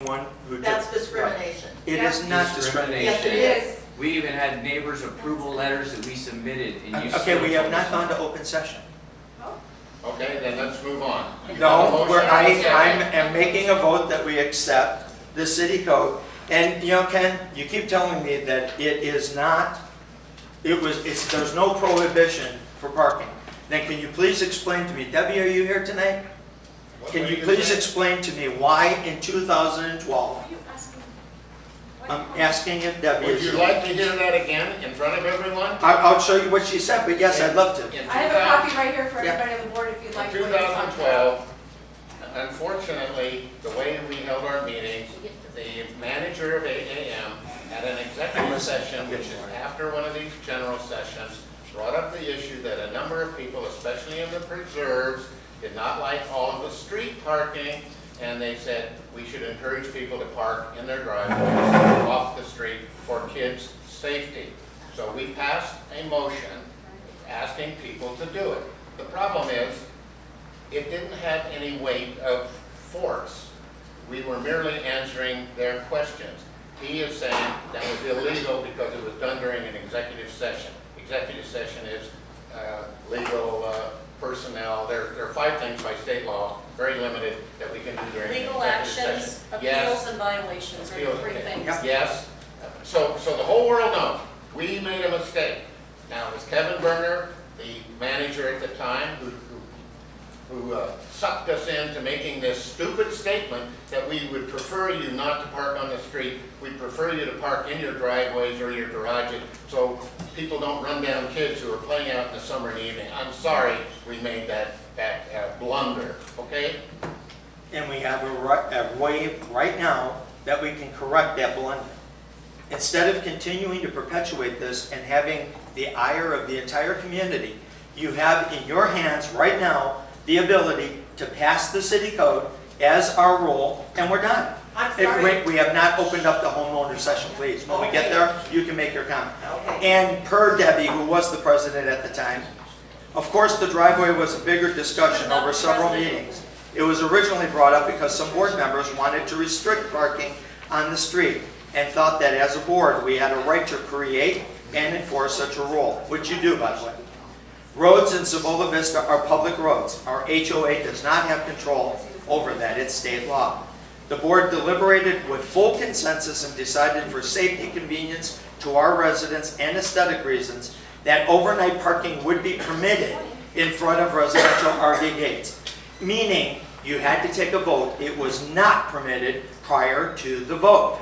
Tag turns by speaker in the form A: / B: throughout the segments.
A: One who
B: That's discrimination.
A: It is not discrimination.
B: Yes, it is.
C: We even had neighbors' approval letters that we submitted, and you
A: Okay, we
C: still
A: have not
C: told
A: gone
C: us
A: to open session.
D: Okay, then let's move on.
A: No,
D: Motion and a second.
A: I'm making a vote that we accept the city code. And, you know, Ken, you keep telling me that it is not, there's no prohibition for parking. Then can you please explain to me, Debbie, are you here tonight?
D: What
A: Can
D: were
A: you please
D: saying?
A: explain to me why in 2012, I'm asking if Debbie
D: Would
A: is
D: you
A: here.
D: like to hear that again in front of everyone?
A: I'll show you what she said, but yes, I'd love to.
D: In
E: I have a copy right here for everybody on the board if you'd like to.
D: 2012, unfortunately, the way we held our meetings, the manager of AAM at an executive session, which is after one of these general sessions, brought up the issue that a number of people, especially in the preserves, did not like all of the street parking, and they said we should encourage people to park in their driveways off the street for kids' safety. So we passed a motion asking people to do it. The problem is, it didn't have any weight of force. We were merely answering their questions. He is saying that was illegal because it was done during an executive session. Executive session is legal personnel. There are 5 things by state law, very limited, that we can do during an
F: Legal
D: executive
F: actions,
D: session.
F: appeals,
D: Yes.
F: and violations are the
D: Appeals,
F: 3
D: okay.
F: things.
A: Yep.
D: Yes, so the whole world knows, we made a mistake. Now, it was Kevin Berner, the manager at the time, who sucked us into making this stupid statement that we would prefer you not to park on the street, we'd prefer you to park in your driveways or your garages, so people don't run down kids who are playing out in the summer and evening. I'm sorry we made that blunder, okay?
A: And we have a way right now that we can correct that blunder. Instead of continuing to perpetuate this and having the ire of the entire community, you have in your hands right now the ability to pass the city code as our rule, and we're done.
B: I'm sorry.
A: We have not opened up the homeowner session, please. When we get there, you can make your comment.
B: Okay.
A: And per Debbie, who was the president at the time, of course, the driveway was a bigger discussion over several meetings. It was originally brought up because some board members wanted to restrict parking on the street and thought that as a board, we had a right to create and enforce such a rule, which you do, by the way. Roads in Cibola Vista are public roads. Our HOA does not have control over that. It's state law. The board deliberated with full consensus and decided for safety, convenience to our residents and aesthetic reasons that overnight parking would be permitted in front of residential RV gates. Meaning, you had to take a vote. It was not permitted prior to the vote.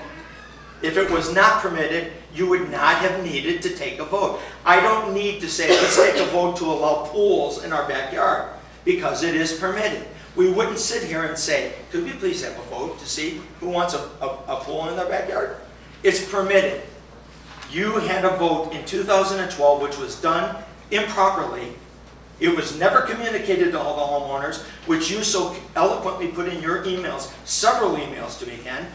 A: If it was not permitted, you would not have needed to take a vote. I don't need to say, let's take a vote to allow pools in our backyard, because it is permitted. We wouldn't sit here and say, could we please have a vote to see who wants a pool in their backyard? It's permitted. You had a vote in 2012, which was done improperly. It was never communicated to all the homeowners, which you so eloquently put in your emails, several emails to me, Ken.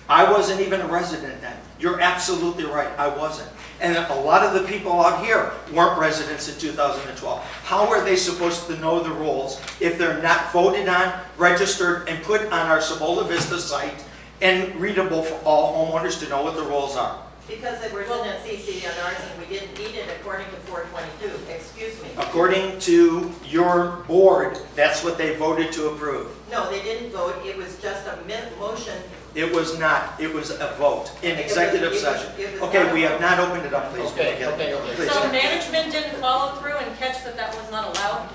A: I wasn't even a resident then. You're absolutely right, I wasn't. And a lot of the people out here weren't residents in 2012. How are they supposed to know the rules if they're not voted on, registered, and put on our Cibola Vista site and readable for all homeowners to know what the rules are?
B: Because they were in CC on ours and we didn't need it according to 422. Excuse me.
A: According to your board, that's what they voted to approve.
B: No, they didn't vote. It was just a motion.
A: It was not. It was a vote in executive session. Okay, we have not opened it up, please.
D: Okay.
A: Please.
F: So management didn't follow through and catch that was not allowed?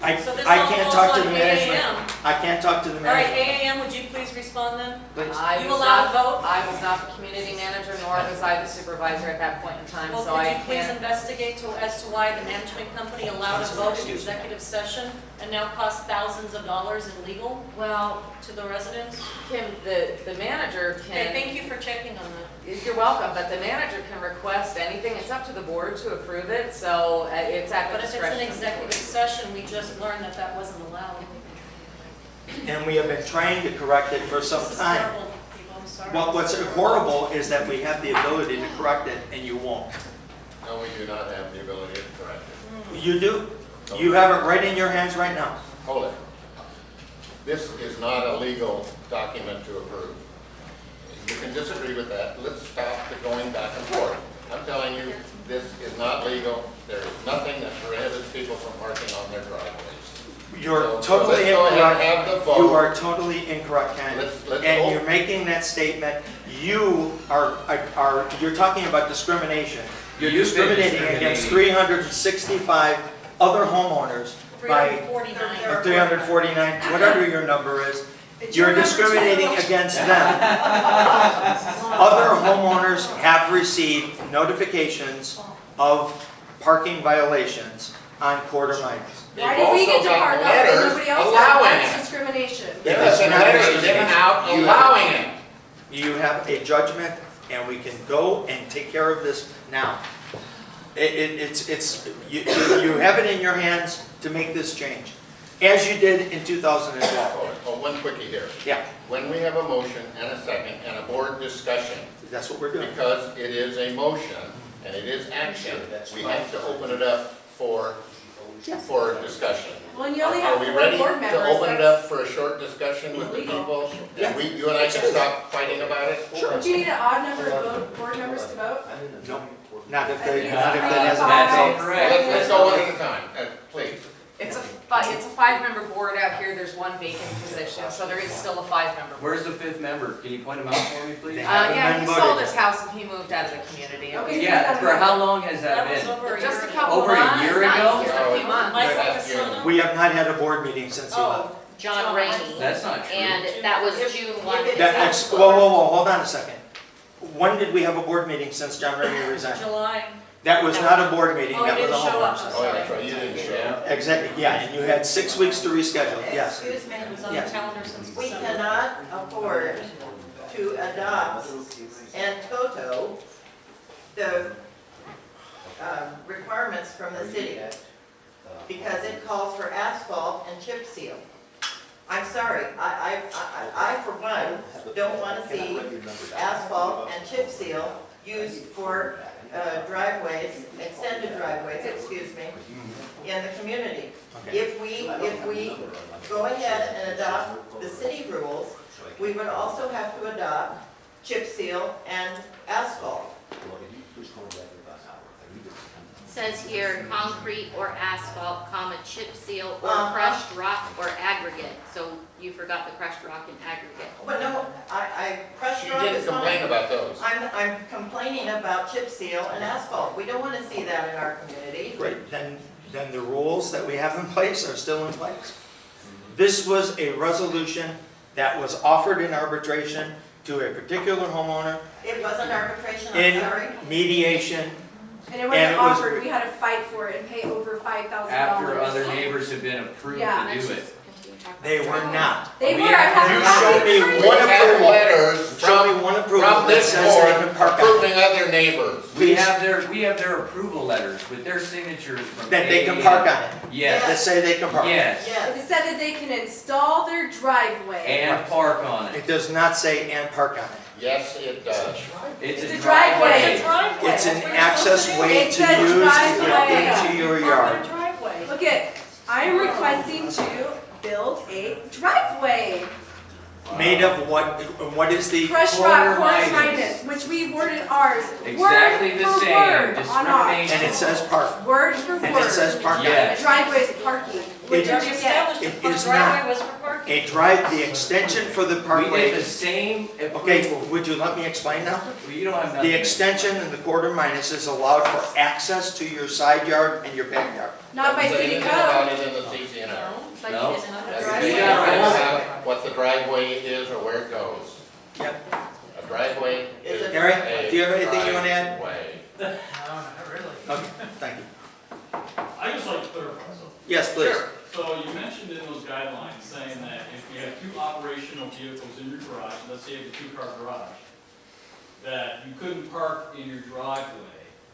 A: I
F: So this
A: I
F: all
A: can't
F: falls
A: talk to
F: on
A: the management.
F: AAM.
A: I can't talk to the
F: All right,
A: management.
F: AAM, would you please respond then?
A: Please.
E: I
F: You
E: was
F: allowed
E: not-
F: a vote?
E: I was not the community manager, nor was I the supervisor at that point in time,
F: Well,
E: so
F: could
E: I
F: you please
E: can't.
F: investigate as to why the management company allowed a vote in executive session and now costs thousands of dollars in legal
E: Well,
F: to the residents?
E: Kim, the manager
F: Okay,
E: can,
F: thank you for checking on that.
E: you're welcome, but the manager can request anything. It's up to the board to approve it, so it's at the
F: But if it's
E: discretion.
F: an
E: of the board.
F: executive session, we just learned that that wasn't allowed.
A: And we have been trying to correct it for some
F: This is
A: time.
F: horrible, people, I'm sorry.
A: Well, what's horrible is that we have the ability to correct it and you won't.
D: No, we do not have the ability to correct it.
A: You do. You have it right in your hands right now.
D: Hold it. This is not a legal document to approve. can disagree with that. Let's stop the going back and forth. I'm telling you, this is not legal. There is nothing that prohibits people from parking on their driveways.
A: You're
D: So
A: totally
D: let's go ahead and
A: incorrect.
D: have the vote.
A: You are totally incorrect, Ken.
D: Let's
A: And
D: vote.
A: you're making that statement, you're talking about discrimination. You're
C: You've been
A: discriminating against
C: discriminating.
A: 365 other homeowners by
F: 349.
A: or 349, whatever your number is.
F: It's
A: You're
F: your number
A: discriminating
F: too.
A: against them. Other homeowners have received notifications of parking violations on quarter miles.
D: They've
G: Why did we get
D: also
G: to
D: got
G: park up and
D: letters
G: nobody else?
D: allowing
G: That's
D: it.
G: discrimination.
D: There
A: It is
D: have been
A: not
D: letters given
A: discrimination.
D: out
A: You
D: allowing it.
A: You have a judgment, and we can go and take care of this now. You have it in your hands to make this change, as you did in 2012.
D: Oh, one quickie here.
A: Yeah,
D: When we have a motion and a second and a board discussion,
A: that's what we're doing.
D: because it is a motion and it is action, we have to open it up for discussion.
G: Well, and you only
D: Are
G: have
D: we
G: 4
D: ready
G: board
D: to
G: members.
D: open it up for a short discussion with the people?
A: Yeah.
D: And you and I can stop fighting about it?
G: Don't you need an odd number of board members to vote?
A: No, not if
G: I think
A: they,
G: it's
A: not if that
G: three,
A: hasn't
C: That's
A: been.
C: incorrect.
D: Let's go one at a time, please.
E: It's a 5-member board out here, there's 1 vacant position, so there is still a 5-member board.
C: Where's the 5th member? Can you point him out for me, please?
A: They haven't
E: Yeah,
A: been
E: he sold
A: voted.
E: his house and he moved out of the community.
G: Okay.
C: Yeah, for how long has that
F: That was
C: been?
F: over a
E: Just a
F: year
E: couple
C: Over a
E: months,
C: year
E: not
C: ago?
E: just a few months.
F: Michael
D: Last year.
F: Casano?
A: We have not had a board meeting since he left.
F: Oh,
H: John Rainey,
C: That's not true.
H: and that was June 1.
A: Whoa, hold on a second. When did we have a board meeting since John Rainey resigned?
F: July.
A: That was not a board meeting,
F: Oh,
A: that
F: he
A: was a
F: didn't show up.
A: homeowner.
D: Oh, yeah, that's right, you didn't show up.
A: Exactly, yeah, and you had 6 weeks to reschedule, yes.
B: Excuse me,
F: It was on the
A: Yes.
F: calendar since
B: we
F: December.
B: cannot afford to adopt en toto the requirements from the city because it calls for asphalt and chip seal. I'm sorry, I for one, don't want to see asphalt and chip seal used for driveways, extended driveways, excuse me, in the community.
A: Okay.
B: If we go ahead and adopt the city rules, we would also have to adopt chip seal and asphalt.
H: Says here, concrete or asphalt, comma, chip seal or
B: Uh-huh.
H: crushed rock or aggregate. So you forgot the crushed rock and aggregate.
B: But no, I crushed
D: You
B: rock
D: didn't
B: is
D: complain
B: fine.
D: about those.
B: I'm complaining about chip seal and asphalt. We don't want to see that in our community.
A: Great, then the rules that we have in place are still in place. This was a resolution that was offered in arbitration to a particular homeowner
B: It wasn't arbitration, I'm
A: in
B: sorry.
A: mediation.
G: And it
A: And
G: wasn't
A: it was-
G: offered, we had to fight for it and pay over $5,000.
C: After other neighbors have been approved
G: Yeah.
C: to
H: Let's
C: do
H: just
C: it.
H: continue talking about
A: They
H: the
A: were
H: driveway.
A: not.
G: They
C: We
G: were, I
C: have-
G: have
A: You
G: a copy
A: show me
G: of
D: We
A: one
G: it.
D: have
A: approval.
D: letters
A: Show me
D: from,
A: one approval
D: from
A: that
D: this
A: says they can
D: board
A: park out.
D: approving other neighbors.
C: We have their approval letters with their signatures from.
A: That they can
C: A.
A: park on it,
C: Yes,
A: that say they can park.
C: yes,
B: Yes.
G: It said that they can install their driveway.
C: and park on it.
A: It does not say and park on it.
D: Yes, it does.
C: It's
G: It's
C: a
G: a driveway.
F: It's a
C: driveway.
F: driveway.
A: It's an
F: That's what you're
A: access
F: supposed to do.
A: way
G: It
A: to
G: says
A: use to
G: driveway.
A: get into your
F: Park on
A: yard.
F: a driveway.
G: Look at, I am requesting to build a driveway.
A: Made of what is the,
G: Crushed
C: Quarter
G: rock, course
C: minus.
G: minus, which we worded ours.
C: Exactly
G: word
C: the
G: for
C: same,
G: word on ours.
A: and it says park,
G: Word for word.
A: and it says park on it.
C: Yes.
G: Driveway is parking. What
A: It-
G: did you get?
F: Established
A: It
F: the
A: is
F: driveway
A: not.
F: was for parking.
A: A drive, the extension for the
C: We
A: parkway.
C: did the same
A: Okay,
C: approval.
A: would you let me explain now?
C: Well, you don't have nothing.
A: The extension and the quarter minus is allowed for access to your side yard and your backyard.
G: Not by
D: Doesn't say
G: city
D: anything
G: code.
D: about it in the CCNR.
H: But
C: No.
H: he doesn't have a
D: Doesn't
H: driveway.
D: say
C: got
D: anything
C: rules.
D: about what the driveway is or where it goes.
A: Yep.
D: A driveway is a
A: Gary, do you have anything you want to add?
D: driveway.
I: Not really.
A: Okay, thank you.
I: I just like to clarify something.
A: Yes, please.
D: Sure.
I: So you mentioned in those guidelines saying that if you have 2 operational vehicles in your garage, let's say you have a 2-car garage, that you couldn't park in your driveway.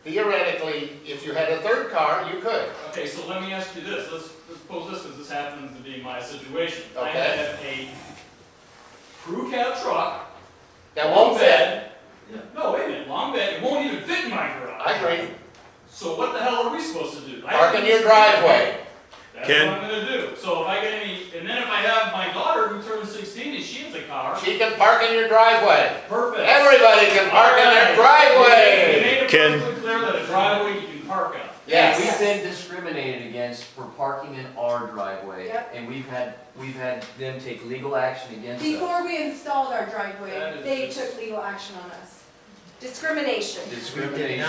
D: Theoretically, if you had a third car, you could.
I: Okay, so let me ask you this, let's pose this, because this happens to be my situation. I
D: Okay.
I: have a crew cab truck,
D: That
I: long
D: won't fit.
I: bed. No, wait a minute, long bed, it won't even fit in my garage.
D: I agree.
I: So what the hell are we supposed to do?
D: Park in your driveway.
I: That's what I'm gonna do. So if I get any, and then if I have my daughter who turns 16 and she has a car,
D: She can park in your driveway.
I: perfect.
D: Everybody can park in their
I: You
D: driveway.
I: made it
J: Ken.
I: perfectly clear that a driveway you can park on.
D: Yes.
C: We've been discriminated against for parking in our driveway,
G: Yep.
C: and we've had them take legal action against us.
G: Before we installed our driveway,
I: That is
G: they
I: just-
G: took legal action on us. Discrimination.
C: Discrimination.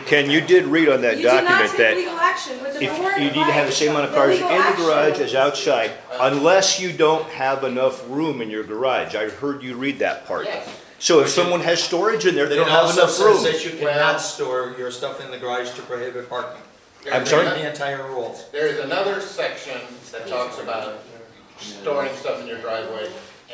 J: Ken, you did read on that
G: You did not
J: document
G: take
J: that
G: legal action with the
J: if
G: board.
J: you need to have the same amount of cars in the garage as outside, unless you don't have enough room in your garage. I heard you read that part.
D: Yes.
J: So if someone has storage in there, they don't
A: It
J: have
A: also
J: enough room.
A: says that you
D: Well-
A: cannot store your stuff in the garage to prohibit parking.
J: I'm sorry?
A: Read the entire rules.
D: There's another section that talks about storing stuff in your driveway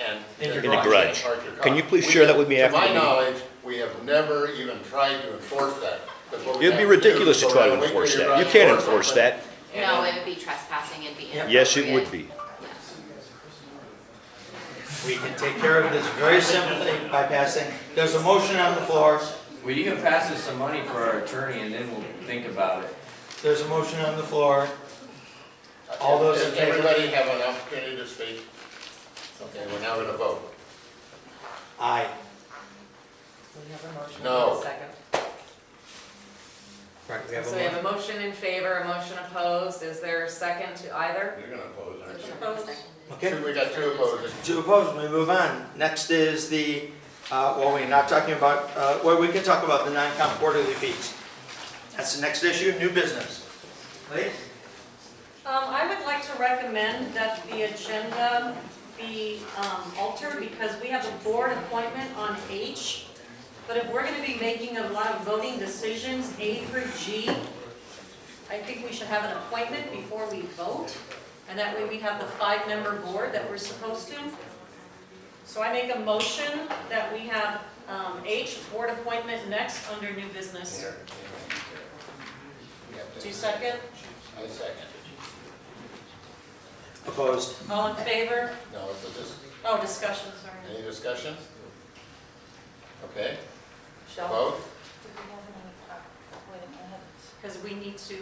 D: and.
A: In your
J: In the garage.
D: Park your car.
J: Can you please share that with me after the
D: To my
J: meeting?
D: knowledge, we have never even tried to enforce that. But what we
J: It'd be
D: have to do
J: ridiculous
D: is
J: to
D: go
J: try to
D: down Wakely
J: enforce that.
D: Drive
J: You can't
D: or
J: enforce
D: something,
J: that.
D: and
H: No, it would be trespassing, it'd be inappropriate.
J: Yes, it would be.
A: We can take care of this very simply by passing, there's a motion on the floor.
C: Well, you can pass us some money for our attorney, and then we'll think about it.
A: There's a motion on the floor. All those in
D: Does
A: favor?
D: everybody have an opportunity to speak? Okay, we're now gonna vote.
A: Aye.
E: We have a motion.
D: No.
E: Second.
A: Right, we have
E: So
A: a
E: we have
A: motion.
E: a motion in favor, a motion opposed. Is there a second to either?
D: You're gonna oppose, aren't you?
F: Opposed?
A: Okay,
D: We got two opposing.
A: two opposed, we move on. Next is the, well, we're not talking about, well, we can talk about the non-comp quarterly fees. That's the next issue, new business. Please?
F: I would like to recommend that the agenda be altered because we have a board appointment on H. But if we're gonna be making a lot of voting decisions, A through G, I think we should have an appointment before we vote. And that way we have the 5-member board that we're supposed to. So I make a motion that we have H, board appointment next under new business. Do you second?
D: I second.
A: Opposed?
F: All in favor?
D: No, it's a
F: Oh, discussion, sorry.
D: any discussion? Okay,
E: Michelle?
D: vote.
F: Because we need to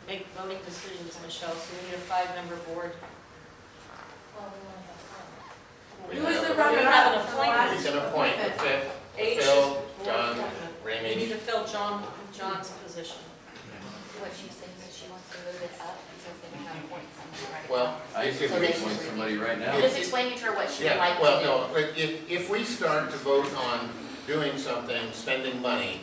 F: make voting decisions, Michelle, so we need a 5-member board.
D: We
G: Who is
D: have
G: the
D: a-
G: runner
F: We have an
G: up?
F: appointment.
D: We can appoint the fifth,
F: H is
D: Phil,
F: board
D: John,
F: appointment. We need
D: Ramey.
F: to fill John's position.
H: What she's saying is she wants to move it up because they want to appoint someone right now.
D: Well,
C: I
D: if
C: think
D: we,
C: we appoint somebody right now.
H: I'm just explaining to her what she would
D: yeah,
H: like to
D: well,
H: do.
D: no, but if we start to vote on doing something, spending money,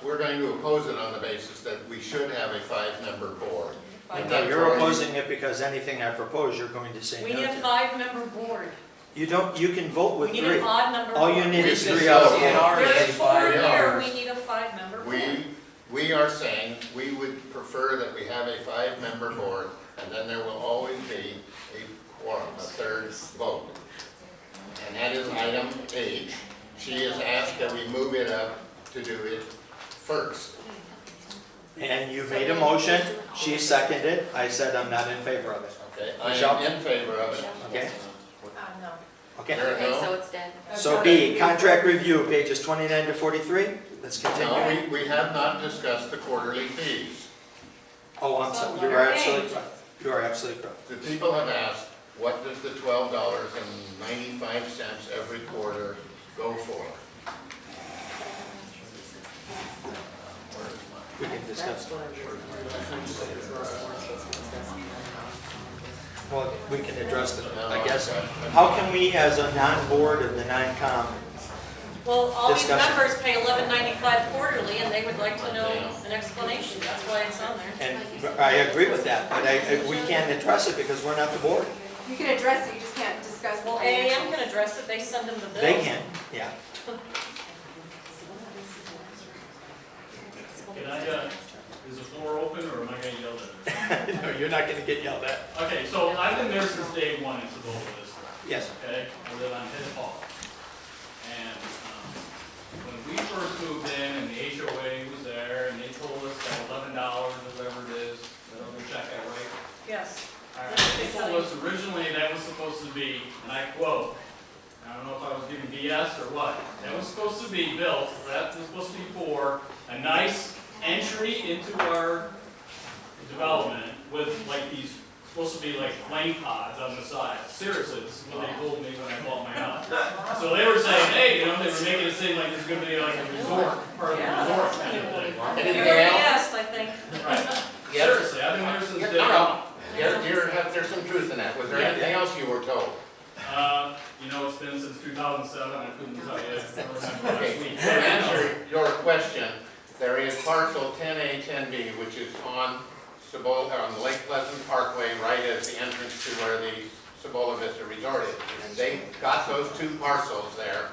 D: we're going to oppose it on the basis that we should have a 5-member board. And
A: No, you're
D: therefore-
A: opposing it because anything I propose, you're going to say
F: We
A: no
F: need a
A: to.
F: 5-member board.
A: You don't, you can vote
F: We
A: with
F: need
A: 3.
F: an odd number.
A: All you
F: board.
A: need
D: We
A: is
D: just
A: 3 out of
C: said
A: 4.
C: CNR.
F: There's 4 here,
D: Yeah.
F: we need a 5-member board.
D: We are saying we would prefer that we have a 5-member board, and then there will always be a quorum, a third vote. And that is item H. She has asked that we move it up to do it first.
A: And you made a motion, she seconded, I said I'm not in favor of it.
D: Okay, I
A: Michelle?
D: am in favor of it.
A: Okay? Okay.
D: There are
H: Okay, so
D: no,
H: it's dead.
A: So B, contract review, pages 29 to 43. Let's continue.
D: no, we have not discussed the quarterly fees.
A: Oh, I'm
F: So
A: sorry,
F: what
A: you
F: are
A: are
F: they?
A: absolutely right. You are absolutely correct.
D: The people have asked, what does the $12.95 every quarter go for? Where is mine?
A: We can discuss. Well, we can address it, I guess. How can we, as a non-board of the non-com,
F: Well, all these
A: Discussion.
F: members pay $11.95 quarterly, and they would like to know an explanation, that's why it's on there.
A: and I agree with that, but we can't address it because we're not the board.
G: You can address it, you just can't discuss the
F: Well, AAM
G: financials.
F: can address it, they send them the bill.
A: They can, yeah.
I: Can I, is the floor open or am I getting yelled at?
A: No, you're not gonna get yelled at.
I: Okay, so I've been there since day one in Cibola Vista,
A: Yes.
I: okay? I live on Hill Hall. And when we first moved in and the HOA was there and they told us that $11 or whatever it is, that other check I write.
F: Yes.
I: All right, they told us originally that was supposed to be, and I quote, I don't know if I was giving BS or what, that was supposed to be built, that was supposed to be for a nice entry into our development with like these, supposed to be like flame pods on the side. Seriously, this is what they told me when I bought my house. So they were saying, hey, you know, they were making it seem like it's gonna be like a resort, part of the resort kind of thing.
F: You
D: Anything
F: already
D: else?
F: asked, I think.
I: Right.
D: Yes.
I: Seriously, I've been there since day
D: No,
I: one.
D: there's some truth in that. Was there
I: Yeah.
D: anything else you were told?
I: You know, it's been since 2007, I couldn't tell you, I remember last
D: Okay,
I: week.
D: to answer your question, there is parcel 10A, 10B, which is on on Lake Pleasant Parkway, right at the entrance to where the Cibola Vista Resort is. And they got those two parcels there,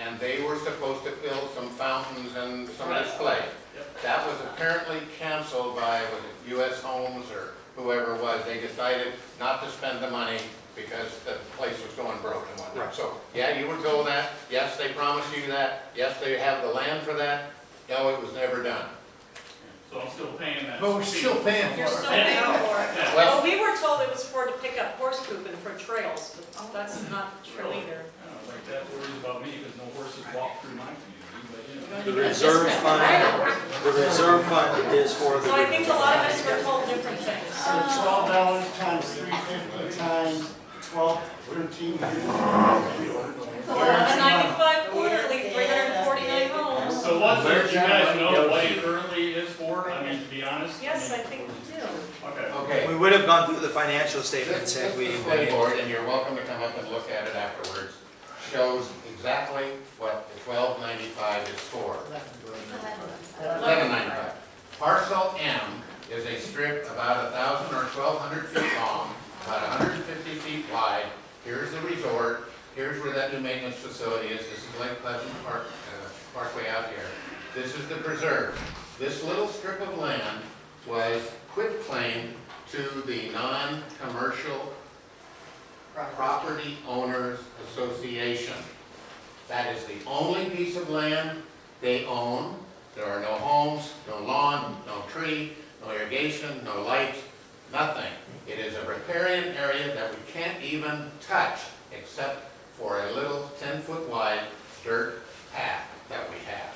D: and they were supposed to build some fountains and some display. That was apparently canceled by, was it US Homes or whoever it was. They decided not to spend the money because the place was going broke and whatnot.
A: Right.
D: So, yeah, you were told that. Yes, they promised you that. Yes, they have the land for that. No, it was never done.
I: So I'm still paying that.
K: But we're still paying
F: You're
K: for
F: still
K: it.
F: paying for it.
I: Yeah.
F: Well, we were told it was for to pick up horse poop and for trails, but that's not true either.
I: I don't think that worries about me because no horses walk through my community, but you know.
A: The reserve fund is for the.
F: So I think a lot of us were told different things.
K: So $12 times 350 times 12, 13
F: $11.95 quarterly, 349 homes.
I: So what, do you guys know what it currently is for? I mean, to be honest?
F: Yes, I
I: mean,
F: think we do.
I: Okay.
D: Okay.
A: We would have gone through the financial statements
D: This
A: had we.
D: display board, and you're welcome to come up and look at it afterwards, shows exactly what the $12.95 is for. $11.95. Parcel M is a strip about 1,000 or 1,200 feet long, about 150 feet wide. Here's the resort. Here's where that new maintenance facility is. This is Lake Pleasant Parkway out here. This is the preserve. This little strip of land was quitclaimed to the non-commercial Property Owners Association. That is the only piece of land they own. There are no homes, no lawn, no tree, no irrigation, no lights, nothing. It is a riparian area that we can't even touch except for a little 10-foot wide dirt path that we have.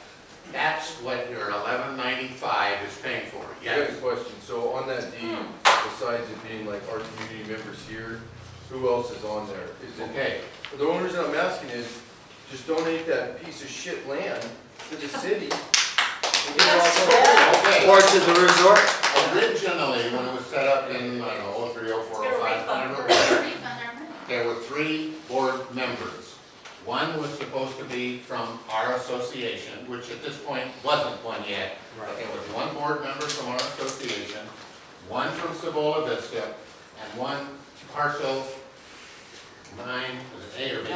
D: That's what your $11.95 is paying for.
L: I have
D: Yes.
L: a question. So on that deed, besides it being like our community members here, who else is on there? Is it,
D: Okay.
L: the only reason I'm asking is, just donate that piece of shit land to the city. And get it off our
D: Okay.
A: Or to the resort.
D: Originally, when it was set up in, I don't know, 03, 04, 05, there were 3 board members. One was supposed to be from our association, which at this point wasn't one yet. But there was 1 board member from our association, 1 from Cibola Vista, and 1 parcel 9, was it A or B?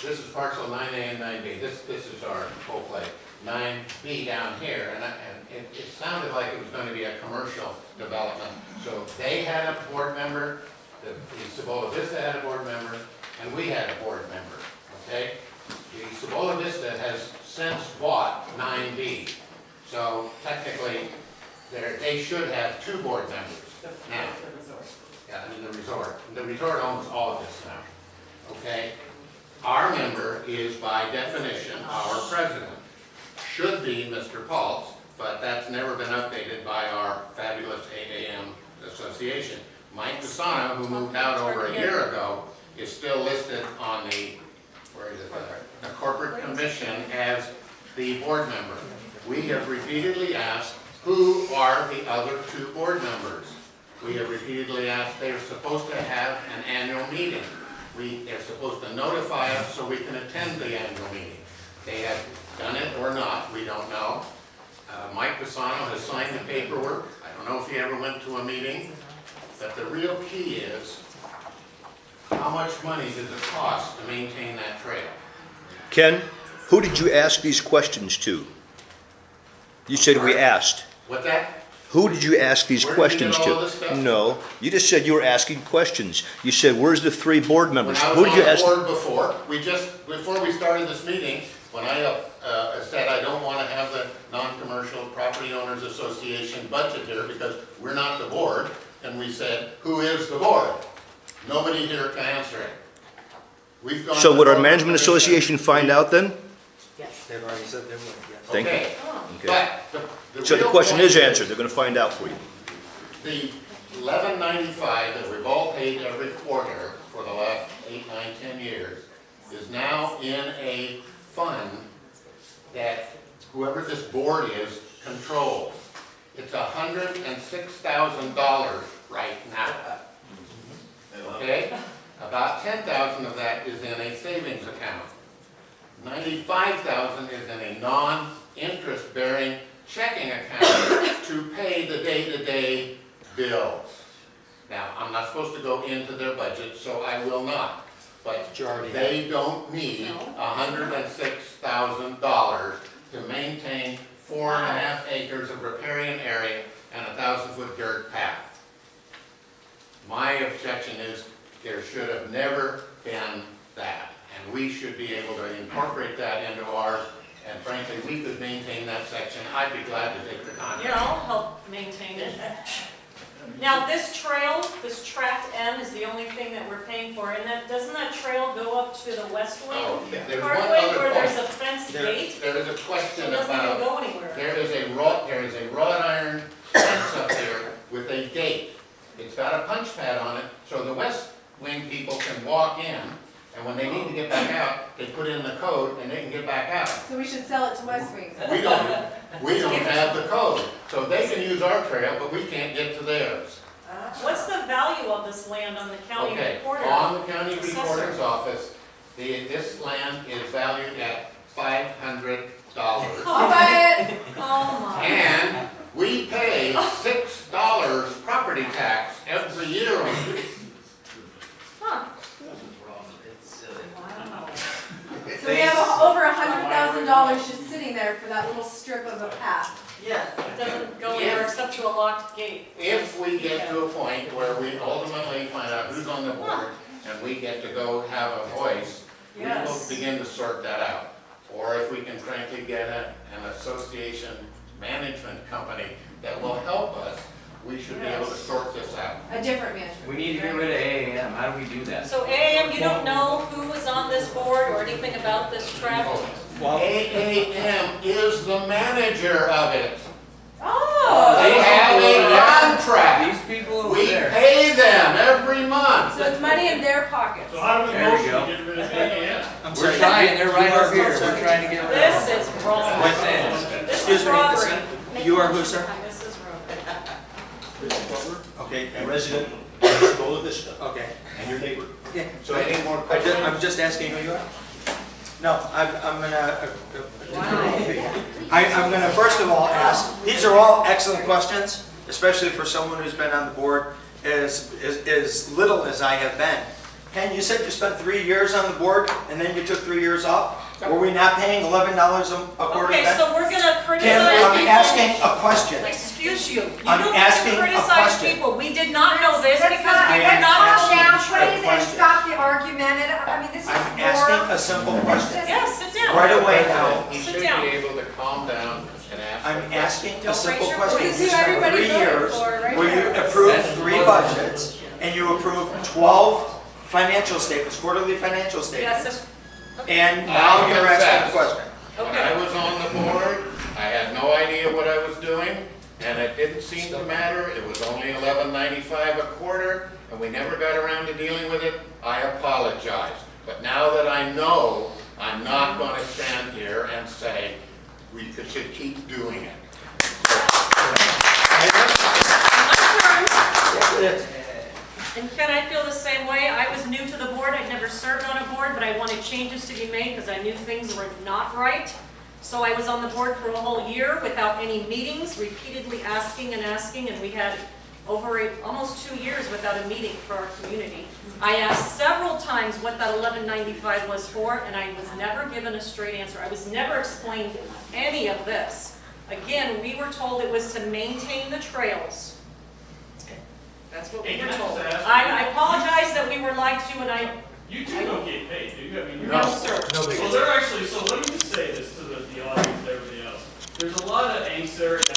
D: This is parcel 9A and 9B. This is our whole place. 9B down here, and it sounded like it was going to be a commercial development. So they had a board member, the Cibola Vista had a board member, and we had a board member, okay? The Cibola Vista has since bought 9B, so technically, they should have 2 board members now. Yeah, I mean the resort. The resort owns all of this now, okay? Our member is by definition our president. Should be Mr. Paltz, but that's never been updated by our fabulous AAM association. Mike Pisano, who moved out over a year ago, is still listed on the, where is it, the corporate commission as the board member. We have repeatedly asked, who are the other 2 board members? We have repeatedly asked, they're supposed to have an annual meeting. They're supposed to notify us so we can attend the annual meeting. They have done it or not, we don't know. Mike Pisano has signed the paperwork. I don't know if he ever went to a meeting, but the real key is, how much money does it cost to maintain that trail?
J: Ken, who did you ask these questions to? You said we asked.
D: What's that?
J: Who did you ask these
D: Where did you
J: questions
D: get all
J: to?
D: this stuff?
J: No, you just said you were asking questions. You said, where's the 3 board
D: When
J: members?
D: I
J: Who
D: was
J: did
D: on
J: you ask?
D: the board before, before we started this meeting, when I said I don't want to have the non-commercial property owners association budget here because we're not the board, and we said, who is the board? Nobody here can answer it. We've gone
J: So
D: to
J: would our
D: board
J: management
D: commission.
J: association find out then?
A: They've already said they would, yes.
J: Thank you.
D: Okay,
J: Okay.
D: but the
J: So the
D: real
J: question
D: point
J: is answered, they're gonna find out for you.
D: the $11.95 that we've all paid every quarter for the last 8, 9, 10 years is now in a fund that whoever this board is controls. It's $106,000 right now. Okay? About 10,000 of that is in a savings account. 95,000 is in a non-interest bearing checking account to pay the day-to-day bills. Now, I'm not supposed to go into their budget, so I will not. But they don't need $106,000 to maintain 4.5 acres of riparian area and a 1,000-foot dirt path. My objection is there should have never been that. And we should be able to incorporate that into ours. And frankly, we could maintain that section. I'd be glad to take the contract.
F: Yeah, I'll help maintain it. Now, this trail, this tract M is the only thing that we're paying for, and doesn't that trail go up to the west wing?
D: Oh, yeah. There's one
F: Parkway
D: other
F: where there's a
D: point.
F: fenced gate?
D: There is a
F: So
D: question
F: it doesn't even
D: about,
F: go anywhere.
D: there is a wrought iron fence up there with a gate. It's got a punch pad on it, so the west wing people can walk in, and when they need to get back out, they put in the code and they can get back out.
G: So we should sell it to West Wing.
D: We don't have the code, so they can use our trail, but we can't get to theirs.
F: What's the value of this land on the county
D: Okay,
F: recorder?
D: on the county
F: Assessor.
D: recorder's office, this land is valued at $500.
G: I'll buy it.
F: Oh my.
D: And we pay $6 property tax every year on it.
F: Huh.
G: So we have over $100,000 just sitting there for that little strip of a path.
B: Yes.
F: It doesn't go anywhere except to a locked gate.
D: If we get to a point where we ultimately find out who's on the board and we get to go have a voice, we will
F: Yes.
D: begin to sort that out. Or if we can frankly get an association management company that will help us, we should be able to sort this out.
G: A different management.
C: We need to get rid of AAM. How do we do that?
F: So AAM, you don't know who is on this board or anything about this tract?
D: AAM is the manager of it.
G: Oh.
D: They have a contract.
C: These people over
D: We
C: there.
D: pay them every month.
G: So it's money in their pockets.
I: So how do we
C: There we
I: motion
C: go.
I: to get rid of AAM?
A: I'm
C: We're
A: sorry.
C: trying, they're right
A: You are-
C: over here. We're trying to get rid of
F: This
C: them.
F: is wrong.
C: What's in?
F: This
A: Excuse
F: is
A: me,
F: robbery.
A: you are who, sir?
F: This is wrong.
A: Okay,
J: A resident of Cibola Vista,
A: okay.
J: and your neighbor.
A: Okay.
D: So any more questions?
A: I'm just asking who you are. No, I'm gonna first of all ask, these are all excellent questions, especially for someone who's been on the board as little as I have been. Ken, you said you spent 3 years on the board and then you took 3 years off? Were we not paying $11 a quarter
F: Okay,
A: then?
F: so we're gonna
A: Ken,
F: criticize
A: I'm
F: people.
A: asking a question.
F: Excuse you. You
A: I'm
F: don't
A: asking
F: get
A: a
F: to criticize
A: question.
F: people. We did not know this because we
A: I
F: were
A: am
F: not
A: asking
F: told.
G: Down,
A: a
G: please, and
A: question.
G: stop the argument. And I mean, this is
A: I'm asking a simple question.
F: Yes, sit down.
A: Right away now.
D: He
F: Sit
D: should
F: down.
D: be able to calm down and ask.
A: I'm asking a
F: Don't
A: simple
F: raise your
A: question.
F: voice.
A: You
G: This is who
A: spent
G: everybody
A: 3
G: voted
A: years
G: for, right
A: where you
G: there.
A: approved 3 budgets and you approved 12 financial statements, quarterly financial
F: Yes,
A: statements. And now
D: I
A: you're asking a
D: confess.
A: question.
D: When
F: okay.
D: I was on the board, I had no idea what I was doing, and it didn't seem to matter. It was only $11.95 a quarter, and we never got around to dealing with it. I apologize. But now that I know, I'm not going to stand here and say, we should keep doing it.
F: And Ken, I feel the same way. I was new to the board. I'd never served on a board, but I wanted changes to be made because I knew things were not right. So I was on the board for a whole year without any meetings, repeatedly asking, and we had over almost 2 years without a meeting for our community. I asked several times what that $11.95 was for, and I was never given a straight answer. I was never explained any of this. Again, we were told it was to maintain the trails. That's what we
I: Hey,
F: were
I: can I
F: told.
I: just ask
F: I apologize that we were lied to, and I,
I: You two don't get paid, do you? I mean, you're
F: no,
I: not.
F: sir.
I: So they're actually, so let me just say this to the audience and everybody else. There's a lot of angst there right